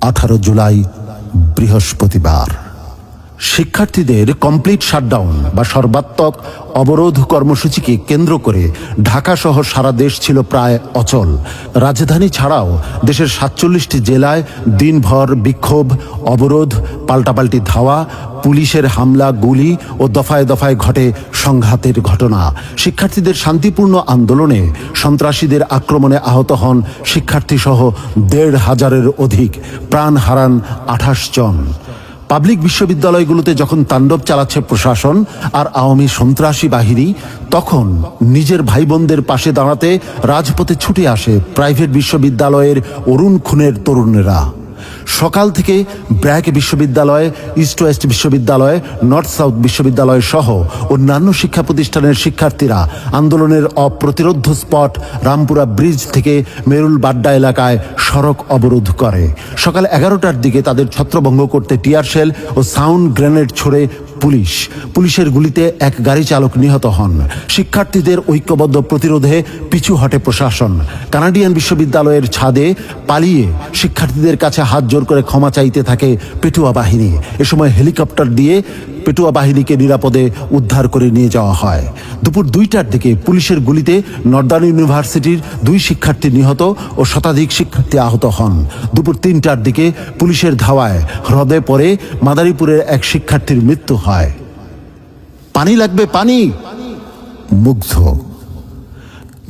18 জুলাই বৃহস্পতিবার। শিক্ষার্থীদের complete shutdown বা সর্বাত্মক অবরোধ কর্মসূচিকে কেন্দ্র করে ঢাকা সহ সারা দেশ ছিল প্রায় অচল। রাজধানী ছাড়াও দেশের 47টি জেলায় দিনভর বিক্ষোভ, অবরোধ, পাল্টাপাল্টি ধাওয়া, পুলিশের হামলা, গুলি ও দফায় দফায় ঘটে সংঘাতের ঘটনা। শিক্ষার্থীদের শান্তিপূর্ণ আন্দোলনে সন্ত্রাসীদের আক্রমণে আহত হন শিক্ষার্থীসহ 1,500-এর অধিক, প্রাণ হারান 28 জন। পাবলিক বিশ্ববিদ্যালয়গুলোতে যখন তাণ্ডব চালাচ্ছে প্রশাসন আর আওয়ামী সন্ত্রাসী বাহিনী, তখন নিজের ভাই বোনদের পাশে দাঁড়াতে রাজপথে ছুটে আসে প্রাইভেট বিশ্ববিদ্যালয়ের অরুণ খুনের তরুণেরা। সকাল থেকে ব্র্যাক বিশ্ববিদ্যালয়, ইস্ট ওয়েস্ট বিশ্ববিদ্যালয়, নর্থ সাউথ বিশ্ববিদ্যালয় সহ অন্যান্য শিক্ষা প্রতিষ্ঠানের শিক্ষার্থীরা আন্দোলনের অপ্রতিরোধ্য স্পট রামপুরা ব্রিজ থেকে মেরুল বাড্ডা এলাকায় সড়ক অবরোধ করে। সকাল 11টার দিকে তাদের ছত্রভঙ্গ করতে টিয়ার শেল ও সাউন্ড গ্রেনেড ছুড়ে পুলিশের গুলিতে এক গাড়ি চালক নিহত হন। শিক্ষার্থীদের ঐক্যবদ্ধ প্রতিরোধে পিছু হটে প্রশাসন। কানাডিয়ান বিশ্ববিদ্যালয়ের ছাদে পালিয়ে শিক্ষার্থীদের কাছে হাত জোর করে ক্ষমা চাইতে থাকে পেটুয়া বাহিনী। এ সময় হেলিকপ্টার দিয়ে পেটুয়া বাহিনীকে নিরাপদে উদ্ধার করে নিয়ে যাওয়া হয়। দুপুর 2টার দিকে পুলিশের গুলিতে নর্দার্ন ইউনিভার্সিটির 2 শিক্ষার্থী নিহত ও শতাধিক শিক্ষার্থী আহত হন। দুপুর 3টার দিকে পুলিশের ধাওয়ায় হ্রদে পড়ে মাদারীপুরের এক শিক্ষার্থীর মৃত্যু হয়। পানি লাগবে পানি, মুগ্ধ।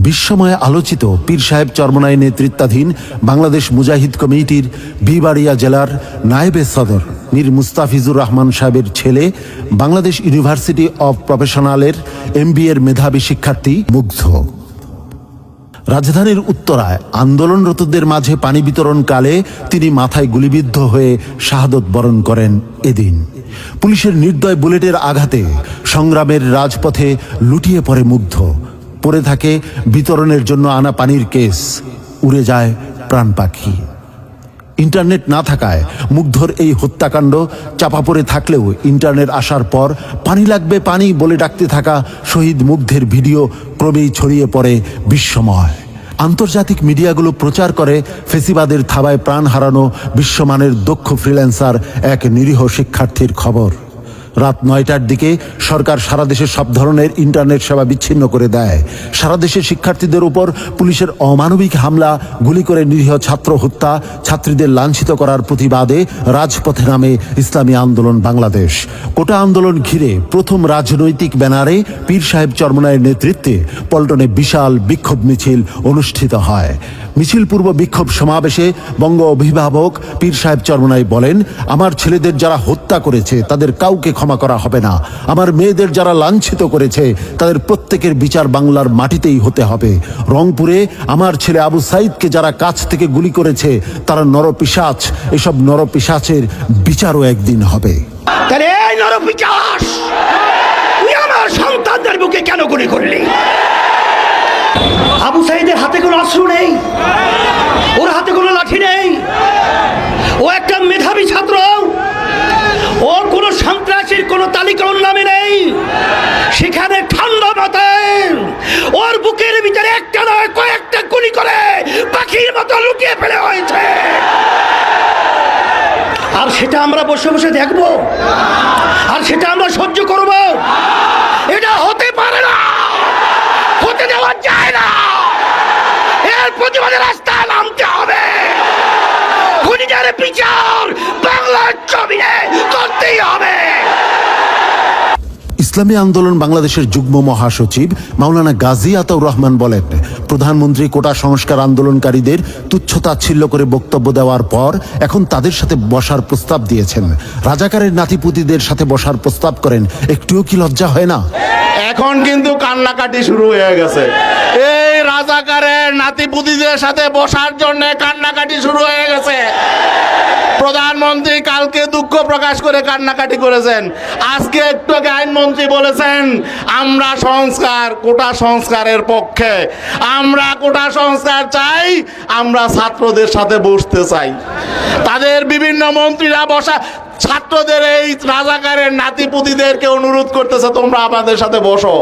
বিশ্বময় আলোচিত পীর সাহেব চরমনাই নেতৃত্বাধীন বাংলাদেশ মুজাহিদ কমিটির বিবাড়িয়া জেলার নায়েবে সদর মীর মুস্তাফিজুর রহমান সাহেবের ছেলে, বাংলাদেশ ইউনিভার্সিটি অব প্রফেশনালের MBA এর মেধাবী শিক্ষার্থী মুগ্ধ। রাজধানীর উত্তরায় আন্দোলনরতদের মাঝে পানি বিতরণকালে তিনি মাথায় গুলিবিদ্ধ হয়ে শাহাদত বরণ করেন এদিন। পুলিশের নির্দয় বুলেটের আঘাতে সংগ্রামের রাজপথে লুটিয়ে পড়ে মুগ্ধ। পড়ে থাকে বিতরণের জন্য আনা পানির কেস, উড়ে যায় প্রাণ পাখি। ইন্টারনেট না থাকায় মুগ্ধর এই হত্যাকাণ্ড চাপা পড়ে থাকলেও ইন্টারনেট আসার পর পানি লাগবে পানি বলে ডাকতে থাকা শহীদ মুগ্ধের ভিডিও ক্রমেই ছড়িয়ে পড়ে বিশ্বময়। আন্তর্জাতিক মিডিয়াগুলো প্রচার করে ফেসিবাদের থাবায় প্রাণ হারানো বিশ্বমানের দক্ষ ফ্রিল্যান্সার এক নিরীহ শিক্ষার্থীর খবর। রাত 9টার দিকে সরকার সারা দেশে সব ধরনের ইন্টারনেট সেবা বিচ্ছিন্ন করে দেয়। সারা দেশের শিক্ষার্থীদের উপর পুলিশের অমানবিক হামলা, গুলি করে নিরীহ ছাত্র হত্যা, ছাত্রীদের লাঞ্ছিত করার প্রতিবাদে রাজপথে নামে ইসলামী আন্দোলন বাংলাদেশ। কোটা আন্দোলন ঘিরে প্রথম রাজনৈতিক ব্যানারে পীর সাহেব চরমনাইয়ের নেতৃত্বে পল্টনে বিশাল বিক্ষোভ মিছিল অনুষ্ঠিত হয়। মিছিল পূর্ব বিক্ষোভ সমাবেশে বঙ্গ অভিভাবক পীর সাহেব চরমনাই বলেন, আমার ছেলেদের যারা হত্যা করেছে তাদের কাউকে ক্ষমা করা হবে না। আমার মেয়েদের যারা লাঞ্ছিত করেছে তাদের প্রত্যেকের বিচার বাংলার মাটিতেই হতে হবে। রংপুরে আমার ছেলে আবু সাইদকে যারা কাছ থেকে গুলি করেছে তারা নরপিশাচ, এসব নরপিশাচের বিচারও একদিন হবে। তাহলে এই নরপিশাচ, তুই আমার সন্তানদের বুকে কেন গুলি করলি? আবু সাইদের হাতে কোনো অস্ত্র নেই, ওর হাতে কোনো লাঠি নেই, ও একটা মেধাবী ছাত্র, ওর কোনো সন্ত্রাসীর কোনো তালিকা ওর নামে নেই। সেখানে ঠান্ডা মাথায় ওর বুকের ভিতরে একটা নয় কয়েকটা গুলি করে পাখির মতো লুকিয়ে ফেলে হয়েছে। আর সেটা আমরা বসে বসে দেখব, আর সেটা আমরা সহ্য করব? এটা হতে পারে না, হতে দেওয়া যায় না। এর প্রতিবাদে রাস্তায় নামতে হবে। খুনিদের বিচার বাংলার জমিনে করতেই হবে। ইসলামী আন্দোলন বাংলাদেশের যুগ্ম মহাসচিব মাওলানা গাজী আতাউর রহমান বলেন, প্রধানমন্ত্রী কোটা সংস্কার আন্দোলনকারীদের তুচ্ছতাচ্ছিল্য করে বক্তব্য দেওয়ার পর এখন তাদের সাথে বসার প্রস্তাব দিয়েছেন। রাজাকারের নাতিপুতিদের সাথে বসার প্রস্তাব করেন, একটুও কি লজ্জা হয় না? এখন কিন্তু কান্নাকাটি শুরু হয়ে গেছে। এই রাজাকারের নাতিপুতিদের সাথে বসার জন্য কান্নাকাটি শুরু হয়ে গেছে। প্রধানমন্ত্রী কালকে দুঃখ প্রকাশ করে কান্নাকাটি করেছেন। আজকে একটু আগে আইনমন্ত্রী বলেছেন আমরা সংস্কার, কোটা সংস্কারের পক্ষে, আমরা কোটা সংস্কার চাই, আমরা ছাত্রদের সাথে বসতে চাই। তাদের বিভিন্ন মন্ত্রীরা বসা ছাত্রদের এই রাজাকারের নাতিপুতিদেরকে অনুরোধ করতেছে তোমরা আমাদের সাথে বসো।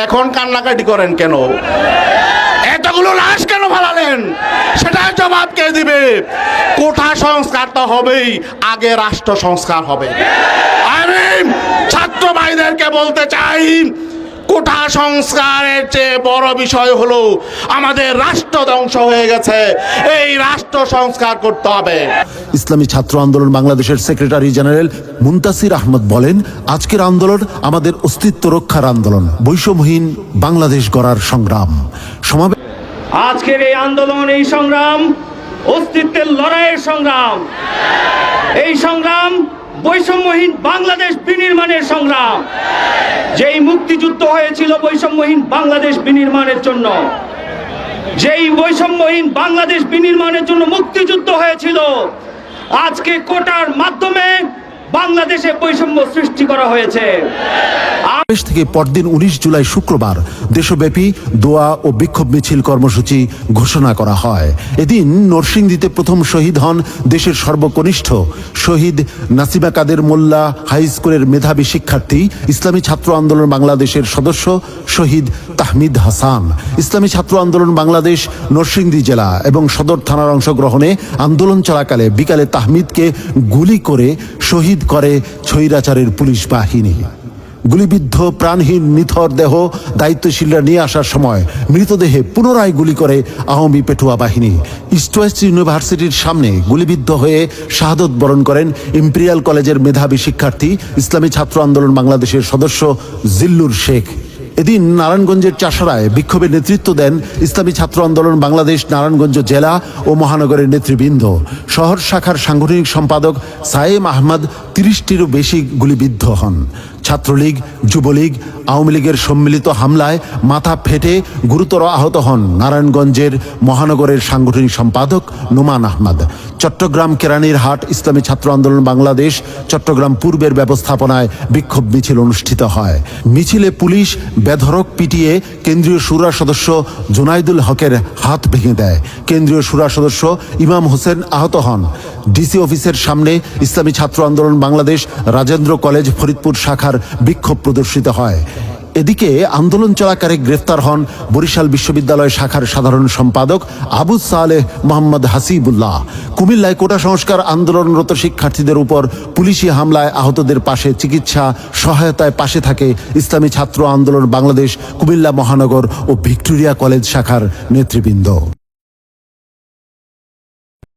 এখন কান্নাকাটি করেন কেন? এতগুলো লাশ কেন ফেলালেন, সেটার জবাব কে দিবে? কোঠা সংস্কার তো হবেই, আগে রাষ্ট্র সংস্কার হবে। আমি ছাত্র ভাইদেরকে বলতে চাই, কোঠা সংস্কারের চেয়ে বড় বিষয় হলো আমাদের রাষ্ট্র ধ্বংস হয়ে গেছে, এই রাষ্ট্র সংস্কার করতে হবে। ইসলামী ছাত্র আন্দোলন বাংলাদেশের সেক্রেটারি জেনারেল মুনতাসির আহমদ বলেন, আজকের আন্দোলন আমাদের অস্তিত্ব রক্ষার আন্দোলন, বৈষম্যহীন বাংলাদেশ গড়ার সংগ্রাম। সমাবেশ আজকের এই আন্দোলন, এই সংগ্রাম অস্তিত্বের লড়াইয়ের সংগ্রাম। এই সংগ্রাম বৈষম্যহীন বাংলাদেশ বিনির্মাণের সংগ্রাম। যেই মুক্তিযুদ্ধ হয়েছিল বৈষম্যহীন বাংলাদেশ বিনির্মাণের জন্য, যেই বৈষম্যহীন বাংলাদেশ বিনির্মাণের জন্য মুক্তিযুদ্ধ হয়েছিল, আজকে কোটার মাধ্যমে বাংলাদেশে বৈষম্য সৃষ্টি করা হয়েছে। থেকে পরদিন 19 জুলাই শুক্রবার দেশব্যাপী দোয়া ও বিক্ষোভ মিছিল কর্মসূচি ঘোষণা করা হয়। এদিন নরসিংদীতে প্রথম শহীদ হন দেশের সর্বকনিষ্ঠ শহীদ নাসিমা কাদের মোল্লা হাই স্কুলের মেধাবী শিক্ষার্থী, ইসলামী ছাত্র আন্দোলন বাংলাদেশের সদস্য শহীদ তাহমিদ হাসান। ইসলামী ছাত্র আন্দোলন বাংলাদেশ নরসিংদী জেলা এবং সদর থানার অংশগ্রহণে আন্দোলন চলাকালে বিকালে তাহমিদকে গুলি করে শহীদ করে স্বৈরাচারের পুলিশ বাহিনী। গুলিবিদ্ধ প্রাণহীন নিথর দেহ দায়িত্বশীলরা নিয়ে আসার সময় মৃতদেহে পুনরায় গুলি করে আওয়ামী পেটুয়া বাহিনী। ইস্ট ওয়েস্ট ইউনিভার্সিটির সামনে গুলিবিদ্ধ হয়ে শাহাদত বরণ করেন ইম্পেরিয়াল কলেজের মেধাবী শিক্ষার্থী, ইসলামী ছাত্র আন্দোলন বাংলাদেশের সদস্য জিল্লুর শেখ। এদিন নারায়ণগঞ্জের চাষারায় বিক্ষোভে নেতৃত্ব দেন ইসলামী ছাত্র আন্দোলন বাংলাদেশ নারায়ণগঞ্জ জেলা ও মহানগরের নেতৃবৃন্দ। শহর শাখার সাংগঠনিক সম্পাদক সায়েম আহমদ 30টিরও বেশি গুলিবিদ্ধ হন। ছাত্রলীগ, যুবলীগ, আওয়ামী লীগের সম্মিলিত হামলায় মাথা ফেটে গুরুতর আহত হন নারায়ণগঞ্জের মহানগরের সাংগঠনিক সম্পাদক নোমান আহমদ। চট্টগ্রাম কেরানীর হাট ইসলামী ছাত্র আন্দোলন বাংলাদেশ চট্টগ্রাম পূর্বের ব্যবস্থাপনায় বিক্ষোভ মিছিল অনুষ্ঠিত হয়। মিছিলে পুলিশ বেধড়ক পিটিয়ে কেন্দ্রীয় শুরা সদস্য জুনাইদুল হকের হাত ভেঙে দেয়। কেন্দ্রীয় শুরা সদস্য ইমাম হোসেন আহত হন। ডিসি অফিসের সামনে ইসলামী ছাত্র আন্দোলন বাংলাদেশ রাজেন্দ্র কলেজ ফরিদপুর শাখার বিক্ষোভ প্রদর্শিত হয়। এদিকে আন্দোলন চলাকালে গ্রেফতার হন বরিশাল বিশ্ববিদ্যালয় শাখার সাধারণ সম্পাদক আবু সালেহ মোহাম্মদ হাসিবুল্লাহ। কুমিল্লায় কোটা সংস্কার আন্দোলনরত শিক্ষার্থীদের উপর পুলিশি হামলায় আহতদের পাশে চিকিৎসা সহায়তায় পাশে থাকে ইসলামী ছাত্র আন্দোলন বাংলাদেশ কুমিল্লা মহানগর ও ভিক্টোরিয়া কলেজ শাখার নেতৃবৃন্দ।